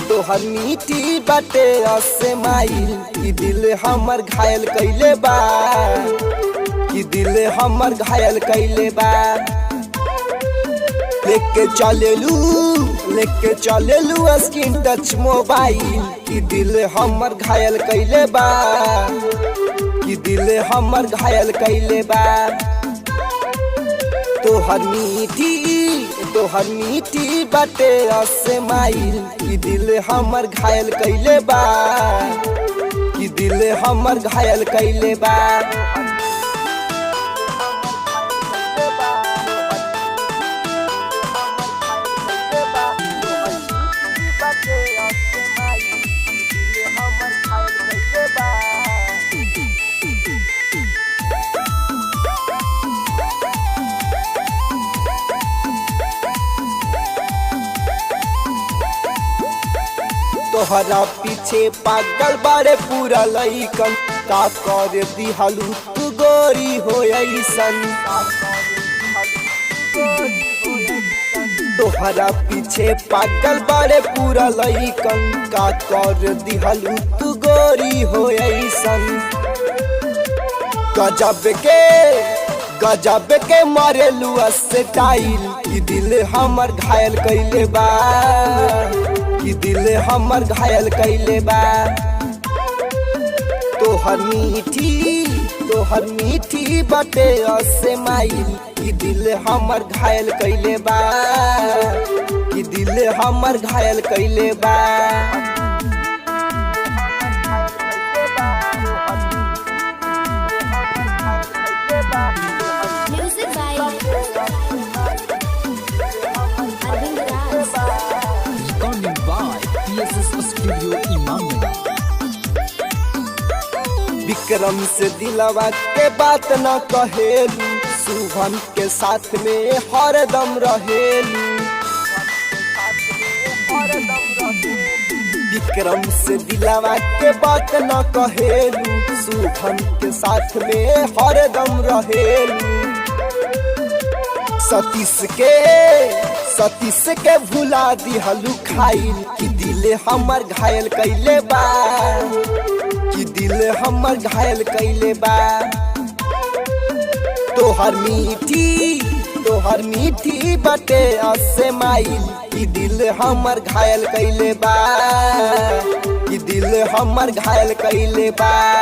तोहर मीठी बाटे असमाइल कि दिल हमर घायल कइले बा, कि दिल हमर घायल कइले बा। लेके चलेलू स्क्रीन टच मोबाइल कि दिल हमर घायल कइले बा, कि दिल हमर घायल कइले बा। तोहर मीठी बाटे असमाइल कि दिल हमर घायल कइले बा, कि दिल हमर घायल कइले बा। तोहरा पीछे पागल बारे पूरा लइकन, का कर दिहलू तू गोरी हो ऐसन। तोहरा पीछे पागल बारे पूरा लइकन, का कर दिहलू तू गोरी हो ऐसन। गजब के मारेलू स्टाइल कि दिल हमर घायल कइले बा, कि दिल हमर घायल कइले बा। तोहर मीठी बाटे असमाइल कि दिल हमर घायल कइले बा, कि दिल हमर घायल कइले बा। विक्रम से दिलवा के बात न कहेलू, शुभम के साथ में हरदम रहेलू। विक्रम से दिलवा के बात न कहेलू, शुभम के साथ में हरदम रहेलू। सतीश के भुला दिहलू खाइल कि दिल हमर घायल कइले बा, कि दिल हमर घायल कइले बा। तोहर मीठी बाटे असमाइल कि दिल हमर घायल कइले बा, कि दिल हमर घायल कइले बा।